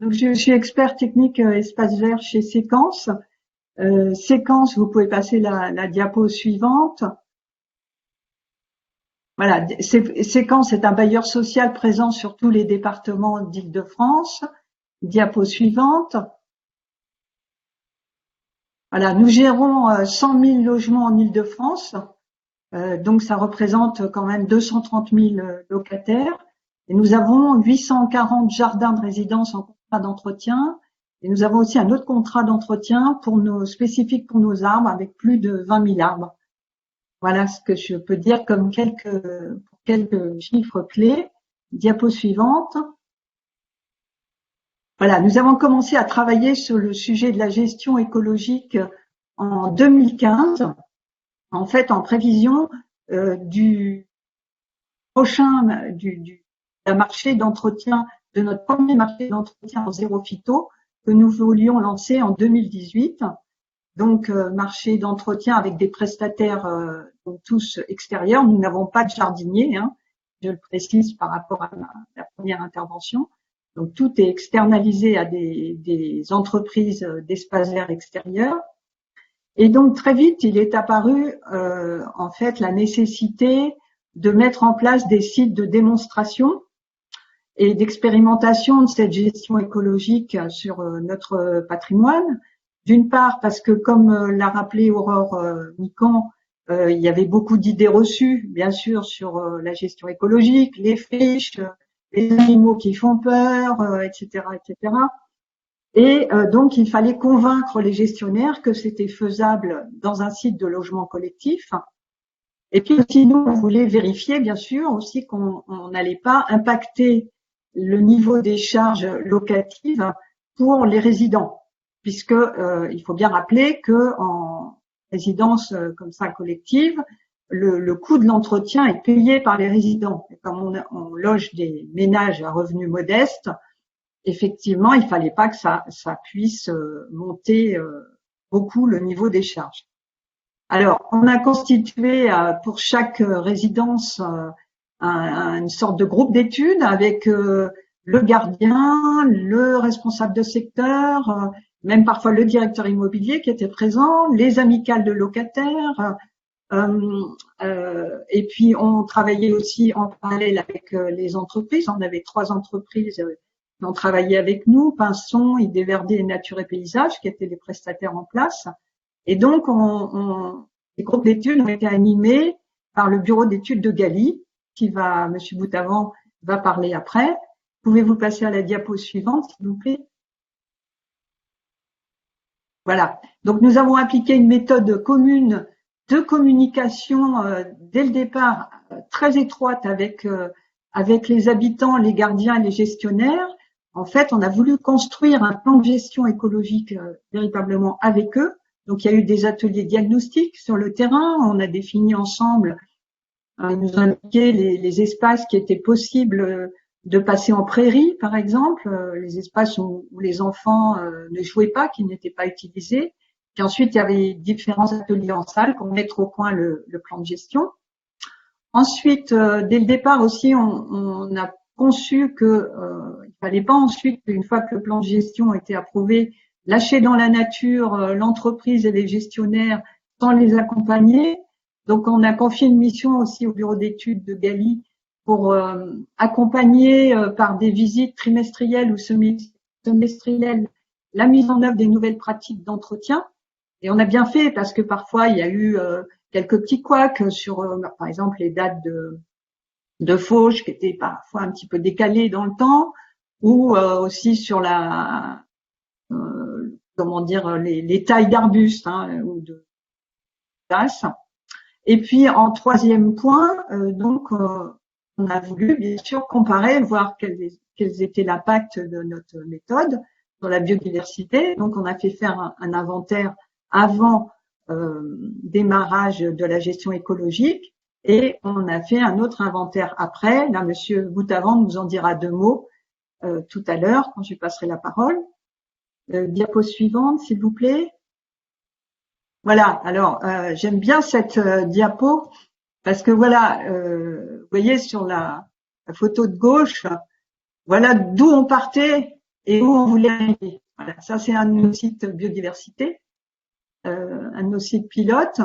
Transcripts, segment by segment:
Donc, je suis expert technique espace vert chez Séquence. Séquence, vous pouvez passer la diapo suivante. Voilà, Séquence est un bailleur social présent sur tous les départements d'Île-de-France. Diapo suivante. Voilà, nous gérons 100 000 logements en Île-de-France. Donc, ça représente quand même 230 000 locataires. Et nous avons 840 jardins de résidence en contrat d'entretien. Et nous avons aussi un autre contrat d'entretien spécifique pour nos arbres avec plus de 20 000 arbres. Voilà ce que je peux dire comme quelques chiffres clés. Diapo suivante. Voilà, nous avons commencé à travailler sur le sujet de la gestion écologique en 2015, en fait en prévision du prochain marché d'entretien, de notre premier marché d'entretien en zéro phyto que nous voulions lancer en 2018. Donc marché d'entretien avec des prestataires tous extérieurs. Nous n'avons pas de jardinier, hein, je le précise par rapport à la première intervention. Donc tout est externalisé à des entreprises d'espaces verts extérieurs. Et donc très vite, il est apparu en fait la nécessité de mettre en place des sites de démonstration et d'expérimentation de cette gestion écologique sur notre patrimoine. D'une part parce que, comme l'a rappelé Aurore Miquan, il y avait beaucoup d'idées reçues, bien sûr, sur la gestion écologique, les friches, les animaux qui font peur, etc., etc. Et donc, il fallait convaincre les gestionnaires que c'était faisable dans un site de logement collectif. Et puis aussi, nous, on voulait vérifier, bien sûr, aussi qu'on n'allait pas impacter le niveau des charges locatives pour les résidents, puisque il faut bien rappeler que en résidence comme ça collective, le coût de l'entretien est payé par les résidents. Et comme on loge des ménages à revenus modestes, effectivement, il fallait pas que ça puisse monter beaucoup le niveau des charges. Alors, on a constitué pour chaque résidence une sorte de groupe d'études avec le gardien, le responsable de secteur, même parfois le directeur immobilier qui était présent, les amicales de locataires. Et puis, on travaillait aussi en parallèle avec les entreprises. On avait 3 entreprises qui ont travaillé avec nous, Pinson, Idées Verdées et Nature et Paysage, qui étaient les prestataires en place. Et donc, les groupes d'études ont été animés par le bureau d'études de Galie, Monsieur Boutavant va parler après. Pouvez-vous passer à la diapo suivante, s'il vous plaît? Voilà. Donc, nous avons appliqué une méthode commune de communication dès le départ, très étroite avec les habitants, les gardiens et les gestionnaires. En fait, on a voulu construire un plan de gestion écologique véritablement avec eux. Donc, il y a eu des ateliers diagnostiques sur le terrain. On a défini ensemble, ils nous ont indiqué les espaces qui étaient possibles de passer en prairie, par exemple, les espaces où les enfants ne jouaient pas, qui n'étaient pas utilisés. Puis ensuite, il y avait différents ateliers en salle pour mettre au point le plan de gestion. Ensuite, dès le départ aussi, on a conçu que il fallait pas ensuite, une fois que le plan de gestion a été approuvé, lâcher dans la nature l'entreprise et les gestionnaires sans les accompagner. Donc, on a confié une mission aussi au bureau d'études de Galie pour accompagner par des visites trimestrielles ou semestrielles la mise en œuvre des nouvelles pratiques d'entretien. Et on a bien fait parce que parfois, il y a eu quelques petits couacs sur, par exemple, les dates de fauche qui étaient parfois un petit peu décalées dans le temps, ou aussi sur les tailles d'arbustes ou de places. Et puis en troisième point, on a voulu bien sûr comparer, voir quels étaient l'impact de notre méthode sur la biodiversité. Donc on a fait faire un inventaire avant démarrage de la gestion écologique et on a fait un autre inventaire après. Là, Monsieur Boutavant nous en dira 2 mots tout à l'heure quand je lui passerai la parole. Diapo suivante, s'il vous plaît. Voilà, alors j'aime bien cette diapo parce que voilà, vous voyez sur la photo de gauche, voilà d'où on partait et où on voulait arriver. Voilà, ça c'est un de nos sites biodiversité, un de nos sites pilotes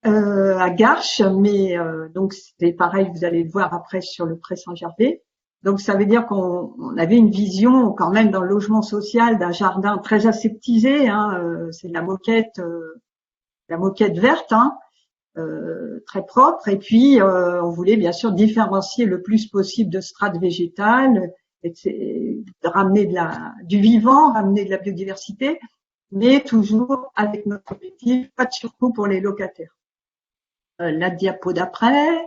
à Garches, mais donc c'est pareil, vous allez le voir après sur le Pré Saint-Gervais. Donc ça veut dire qu'on avait une vision quand même dans le logement social d'un jardin très aseptisé, hein, c'est de la moquette verte, hein, très propre. Et puis on voulait bien sûr différencier le plus possible de strates végétales, et de ramener du vivant, ramener de la biodiversité, mais toujours avec notre objectif, pas de surcoût pour les locataires. La diapo d'après.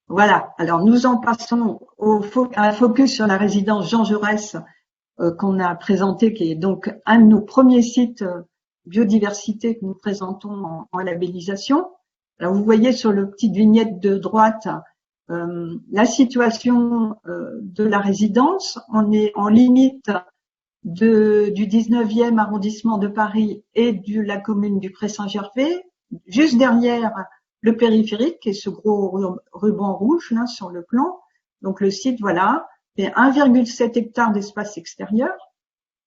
Voilà. Alors nous en passons à un focus sur la résidence Jean Jaurès qu'on a présenté, qui est donc un de nos premiers sites biodiversité que nous présentons en labellisation. Alors vous voyez sur le petite vignette de droite la situation de la résidence. On est en limite du 19e arrondissement de Paris et de la commune du Pré-Saint-Gervais, juste derrière le périphérique et ce gros ruban rouge là sur le plan. Donc le site, voilà, fait 1,7 hectare d'espace extérieur.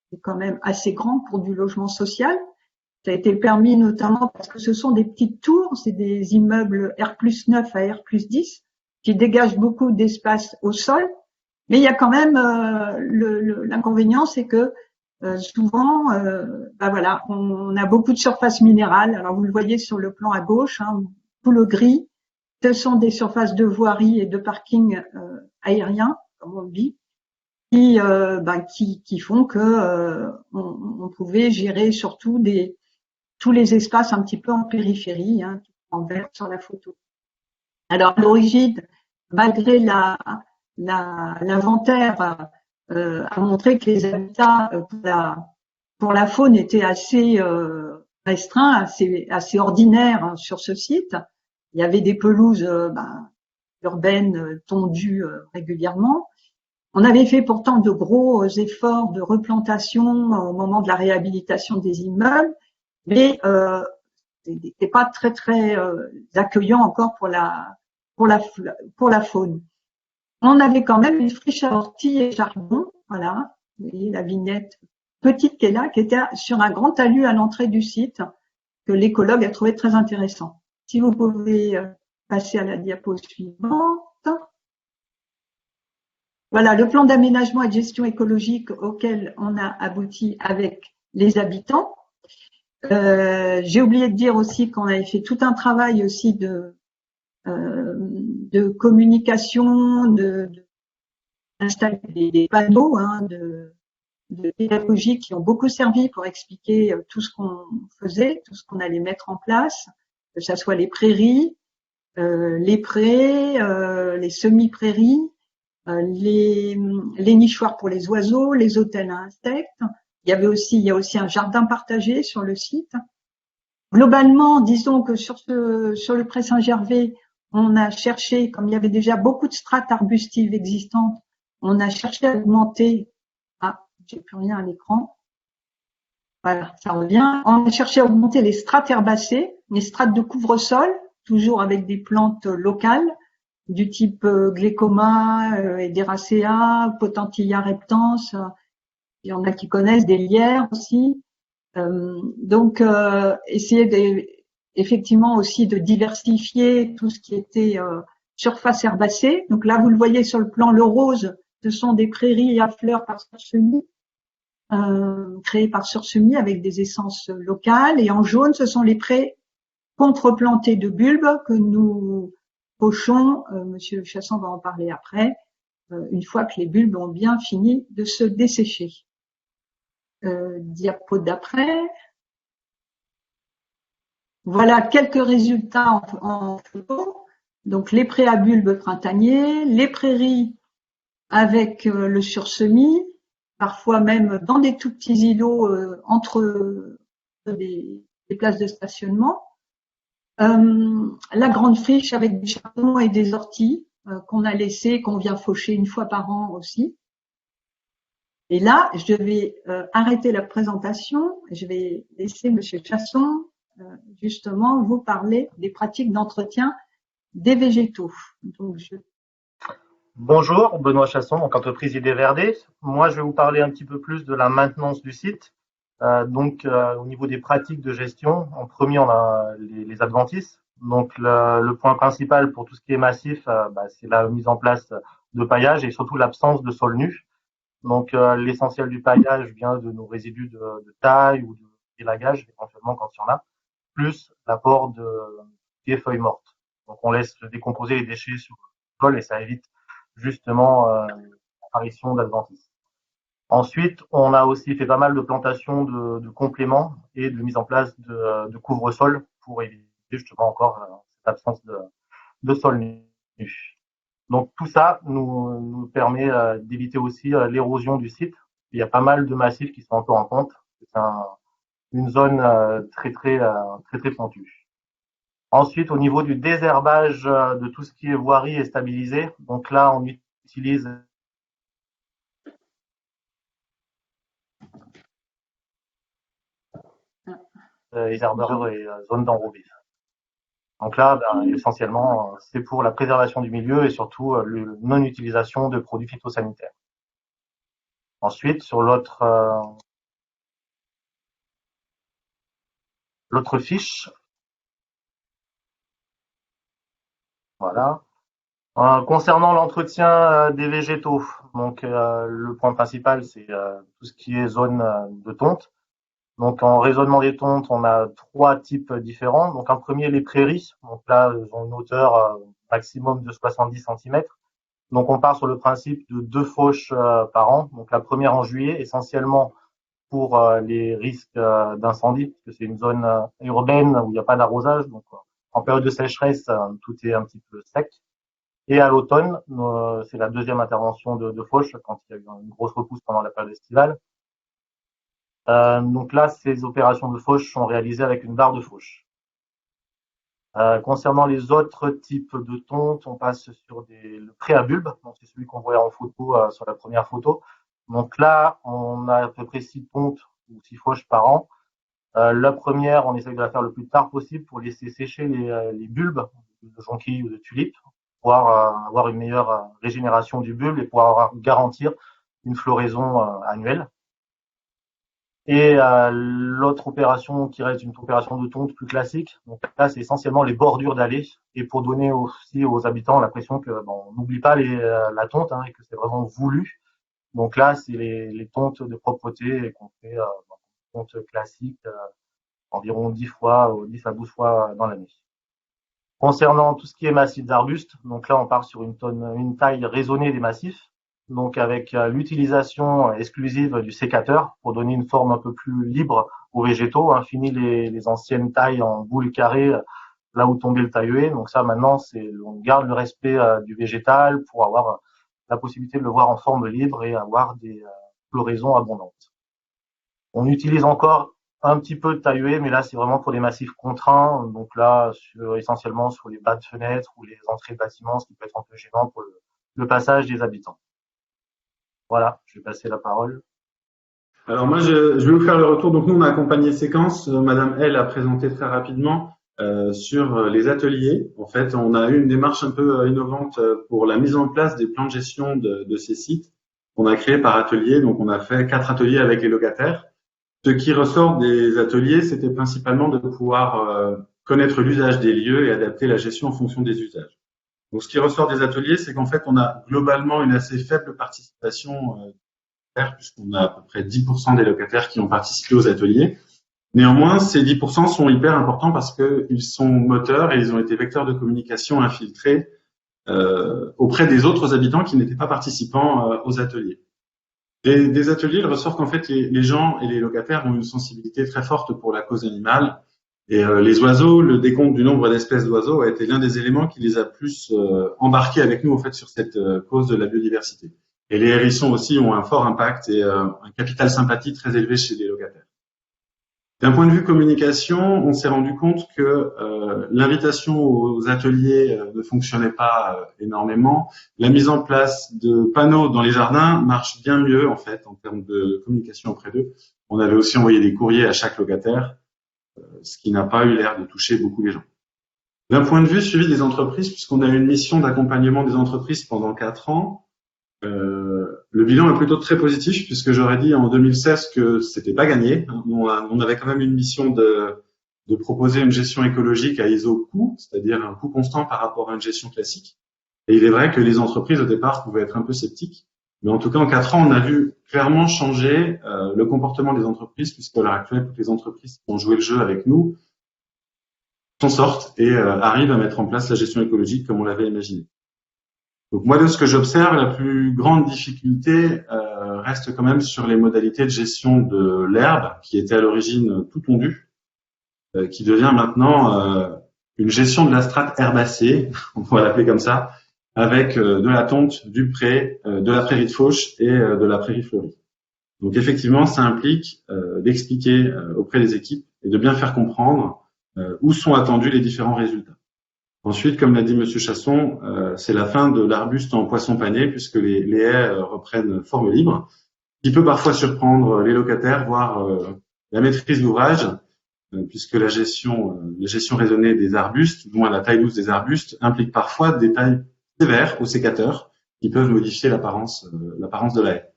C'est quand même assez grand pour du logement social. Ça a été permis notamment parce que ce sont des petites tours, c'est des immeubles R+9 à R+10 qui dégagent beaucoup d'espace au sol. Mais il y a quand même l'inconvénient, c'est que souvent, voilà, on a beaucoup de surface minérale. Alors vous le voyez sur le plan à gauche, hein, tout le gris, ce sont des surfaces de voirie et de parking aérien, comme on le dit, qui font que on pouvait gérer surtout tous les espaces un petit peu en périphérie, hein, en vert sur la photo. Alors à l'origine, malgré l'inventaire a montré que les habitats pour la faune étaient assez restreints, assez ordinaires, hein, sur ce site. Il y avait des pelouses urbaines tondues régulièrement. On avait fait pourtant de gros efforts de replantation au moment de la réhabilitation des immeubles, mais c'était pas très très accueillant encore pour la faune. On avait quand même une friche à orties et charbon, voilà, vous voyez la vignette petite qui est là, qui était sur un grand talus à l'entrée du site, que l'écologue a trouvé très intéressant. Si vous pouvez passer à la diapo suivante. Voilà le plan d'aménagement et de gestion écologique auquel on a abouti avec les habitants. J'ai oublié de dire aussi qu'on avait fait tout un travail aussi de communication, d'installer des panneaux, hein, de pédagogie qui ont beaucoup servi pour expliquer tout ce qu'on faisait, tout ce qu'on allait mettre en place, que ce soit les prairies, les prés, les semi-prairies, les nichoirs pour les oiseaux, les hôtels à insectes. Il y a aussi un jardin partagé sur le site. Globalement, disons que sur le Pré Saint-Gervais, on a cherché, comme il y avait déjà beaucoup de strates arbustives existantes, on a cherché à augmenter. Ah, j'ai plus rien à l'écran. Voilà, ça revient. On a cherché à augmenter les strates herbacées, les strates de couvre-sol, toujours avec des plantes locales, du type Glécoma, Ederaceae, Potentilla reptans. Il y en a qui connaissent, des lierres aussi. Donc, essayer effectivement aussi de diversifier tout ce qui était surface herbacée. Donc là, vous le voyez sur le plan, le rose, ce sont des prairies à fleurs par sursemis, créées par sursemis avec des essences locales. Et en jaune, ce sont les prés contreplantés de bulbes que nous pochons. Monsieur Chasson va en parler après, une fois que les bulbes ont bien fini de se dessécher. Diapo d'après. Voilà quelques résultats en photo. Donc les prés à bulbes printaniers, les prairies avec le sursemis, parfois même dans des tout petits îlots entre des places de stationnement. La grande friche avec des chardons et des orties qu'on a laissé, qu'on vient faucher une fois par an aussi. Et là, je vais arrêter la présentation. Je vais laisser Monsieur Chasson justement vous parler des pratiques d'entretien des végétaux. Donc, Bonjour, Benoît Chasson, donc entreprise Idées Verdées. Moi, je vais vous parler un petit peu plus de la maintenance du site. Au niveau des pratiques de gestion, en premier, on a les adventices. Donc, le point principal pour tout ce qui est massif, c'est la mise en place de paillage et surtout l'absence de sol nu. Donc, l'essentiel du paillage vient de nos résidus de taille ou de élagage, éventuellement quand il y en a, plus l'apport de des feuilles mortes. Donc, on laisse décomposer les déchets sur le sol et ça évite justement l'apparition d'adventices. Ensuite, on a aussi fait pas mal de plantations de compléments et de mise en place de couvre-sol pour éviter justement encore cette absence de sol nu. Donc tout ça nous permet d'éviter aussi l'érosion du site. Il y a pas mal de massifs qui sont un peu en pente. C'est une zone très pentue. Ensuite, au niveau du désherbage de tout ce qui est voirie et stabilisé, donc là on utilise les herbeurs et zones d'enrobés. Donc là, essentiellement, c'est pour la préservation du milieu et surtout la non-utilisation de produits phytosanitaires. Ensuite, sur l'autre fiche, voilà. Concernant l'entretien des végétaux, donc le point principal, c'est tout ce qui est zone de tonte. Donc en raisonnement des tontes, on a trois types différents. Donc un premier, les prairies. Donc là, elles ont une hauteur maximum de 70 centimètres. Donc on part sur le principe de deux fauches par an. Donc la première en juillet, essentiellement pour les risques d'incendie, parce que c'est une zone urbaine où il n'y a pas d'arrosage. Donc en période de sécheresse, tout est un petit peu sec. Et à l'automne, c'est la deuxième intervention de fauche quand il y a eu une grosse repousse pendant la période estivale. Donc là, ces opérations de fauche sont réalisées avec une barre de fauche. Concernant les autres types de tontes, on passe sur le pré à bulbe, donc c'est celui qu'on voit en photo sur la première photo. Donc là, on a à peu près 6 tontes ou 6 fauches par an. La première, on essaye de la faire le plus tard possible pour laisser sécher les bulbes de jonquilles ou de tulipes, pour pouvoir avoir une meilleure régénération du bulbe et pouvoir garantir une floraison annuelle. Et l'autre opération qui reste une opération de tonte plus classique, donc là c'est essentiellement les bordures d'allées et pour donner aussi aux habitants l'impression que on n'oublie pas la tonte et que c'est vraiment voulu. Donc là c'est les tontes de propreté qu'on fait tonte classique environ 10 fois, 10 à 12 fois dans l'année. Concernant tout ce qui est massifs d'arbustes, donc là on part sur une taille raisonnée des massifs, donc avec l'utilisation exclusive du sécateur pour donner une forme un peu plus libre aux végétaux, fini les anciennes tailles en boule carrée là où tombait le taille-haie. Donc ça maintenant on garde le respect du végétal pour avoir la possibilité de le voir en forme libre et avoir des floraisons abondantes. On utilise encore un petit peu de taille-haie, mais là c'est vraiment pour des massifs contraints. Donc là, essentiellement sur les bas de fenêtres ou les entrées de bâtiments, ce qui peut être un peu gênant pour le passage des habitants. Voilà, je vais passer la parole. Alors moi, je vais vous faire le retour. Donc nous, on a accompagné Séquence. Madame L a présenté très rapidement sur les ateliers. En fait, on a eu une démarche un peu innovante pour la mise en place des plans de gestion de ces sites qu'on a créés par atelier. Donc on a fait 4 ateliers avec les locataires. Ce qui ressort des ateliers, c'était principalement de pouvoir connaître l'usage des lieux et adapter la gestion en fonction des usages. Donc ce qui ressort des ateliers, c'est qu'en fait, on a globalement une assez faible participation puisqu'on a à peu près 10% des locataires qui ont participé aux ateliers. Néanmoins, ces 10% sont hyper importants parce qu'ils sont moteurs et ils ont été vecteurs de communication infiltrés auprès des autres habitants qui n'étaient pas participants aux ateliers. Des ateliers, il ressort qu'en fait, les gens et les locataires ont une sensibilité très forte pour la cause animale. Et les oiseaux, le décompte du nombre d'espèces d'oiseaux a été l'un des éléments qui les a plus embarqués avec nous en fait sur cette cause de la biodiversité. Et les hérissons aussi ont un fort impact et un capital sympathie très élevé chez les locataires. D'un point de vue communication, on s'est rendu compte que l'invitation aux ateliers ne fonctionnait pas énormément. La mise en place de panneaux dans les jardins marche bien mieux en fait en termes de communication auprès d'eux. On avait aussi envoyé des courriers à chaque locataire, ce qui n'a pas eu l'air de toucher beaucoup les gens. D'un point de vue suivi des entreprises, puisqu'on a eu une mission d'accompagnement des entreprises pendant 4 ans, le bilan est plutôt très positif, puisque j'aurais dit en 2016 que c'était pas gagné. On avait quand même une mission de proposer une gestion écologique à ISO coût, c'est-à-dire un coût constant par rapport à une gestion classique. Et il est vrai que les entreprises au départ pouvaient être un peu sceptiques. Mais en tout cas, en 4 ans, on a vu clairement changer le comportement des entreprises, puisqu'à l'heure actuelle, toutes les entreprises qui ont joué le jeu avec nous s'en sortent et arrivent à mettre en place la gestion écologique comme on l'avait imaginé. Donc moi, de ce que j'observe, la plus grande difficulté reste quand même sur les modalités de gestion de l'herbe, qui était à l'origine tout tondue, qui devient maintenant une gestion de la strate herbacée, on va l'appeler comme ça, avec de la tonte, du pré, de la prairie de fauche et de la prairie fleurie. Donc effectivement, ça implique d'expliquer auprès des équipes et de bien faire comprendre où sont attendus les différents résultats. Ensuite, comme l'a dit Monsieur Chasson, c'est la fin de l'arbuste en poisson pané, puisque les haies reprennent forme libre, qui peut parfois surprendre les locataires, voire la maîtrise d'ouvrage, puisque la gestion raisonnée des arbustes, du moins la taille douce des arbustes, implique parfois des tailles sévères au sécateur qui peuvent modifier l'apparence de la haie.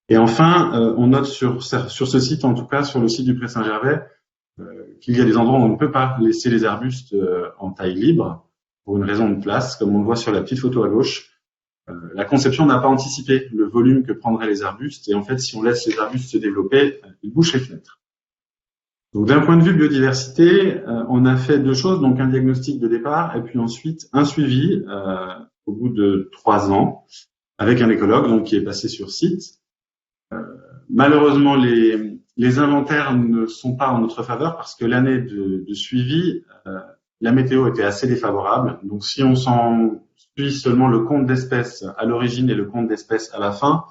Et enfin, on note sur ce site, en tout cas sur le site du Pré Saint-Gervais, qu'il y a des endroits où on ne peut pas laisser les arbustes en taille libre pour une raison de place, comme on le voit sur la petite photo à gauche. La conception n'a pas anticipé le volume que prendraient les arbustes, et en fait, si on laisse les arbustes se développer, ils bouchent les fenêtres. Donc, d'un point de vue biodiversité, on a fait 2 choses, donc un diagnostic de départ, et puis ensuite un suivi au bout de 3 ans avec un écologue, donc qui est passé sur site. Malheureusement, les inventaires ne sont pas en notre faveur parce que l'année de suivi, la météo était assez défavorable. Donc, si on s'en suit seulement le compte d'espèces à l'origine et le compte d'espèces à la fin,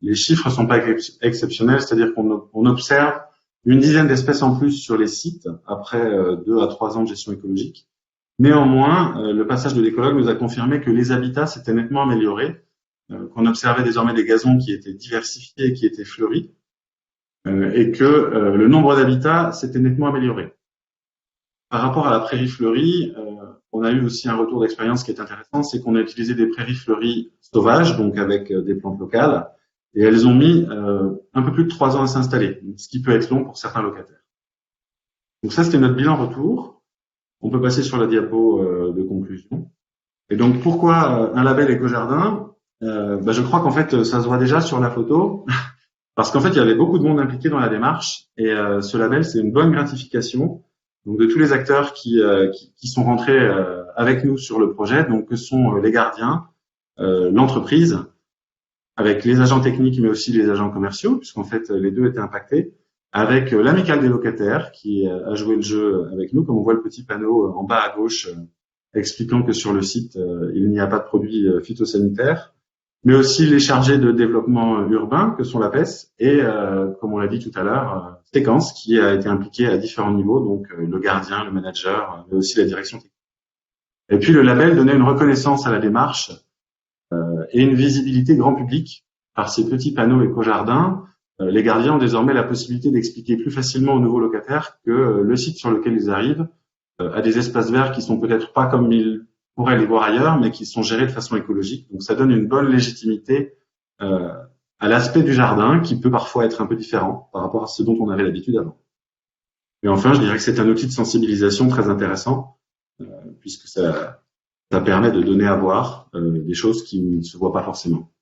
les chiffres sont pas exceptionnels, c'est-à-dire qu'on observe une dizaine d'espèces en plus sur les sites après 2 à 3 ans de gestion écologique. Néanmoins, le passage de l'écologue nous a confirmé que les habitats s'étaient nettement améliorés, qu'on observait désormais des gazons qui étaient diversifiés et qui étaient fleuris, et que le nombre d'habitats s'était nettement amélioré. Par rapport à la prairie fleurie, on a eu aussi un retour d'expérience qui est intéressant, c'est qu'on a utilisé des prairies fleuries sauvages, donc avec des plantes locales, et elles ont mis un peu plus de 3 ans à s'installer, ce qui peut être long pour certains locataires. Donc ça, c'était notre bilan retour. On peut passer sur la diapo de conclusion. Et donc, pourquoi un label éco-jardin ? Je crois qu'en fait, ça se voit déjà sur la photo, parce qu'en fait, il y avait beaucoup de monde impliqué dans la démarche, et ce label, c'est une bonne gratification donc de tous les acteurs qui sont rentrés avec nous sur le projet, donc que sont les gardiens, l'entreprise, avec les agents techniques, mais aussi les agents commerciaux, puisqu'en fait, les deux étaient impactés, avec l'amicale des locataires qui a joué le jeu avec nous, comme on voit le petit panneau en bas à gauche expliquant que sur le site, il n'y a pas de produits phytosanitaires, mais aussi les chargés de développement urbain, que sont la PES, et, comme on l'a dit tout à l'heure, Séquence, qui a été impliqué à différents niveaux, donc le gardien, le manager, mais aussi la direction technique. Et puis le label donnait une reconnaissance à la démarche et une visibilité grand public par ces petits panneaux éco-jardins. Les gardiens ont désormais la possibilité d'expliquer plus facilement aux nouveaux locataires que le site sur lequel ils arrivent a des espaces verts qui sont peut-être pas comme ils pourraient les voir ailleurs, mais qui sont gérés de façon écologique. Donc ça donne une bonne légitimité à l'aspect du jardin, qui peut parfois être un peu différent par rapport à ce dont on avait l'habitude avant. Et enfin, je dirais que c'est un outil de sensibilisation très intéressant, puisque ça permet de donner à voir des choses qui ne se voient pas forcément.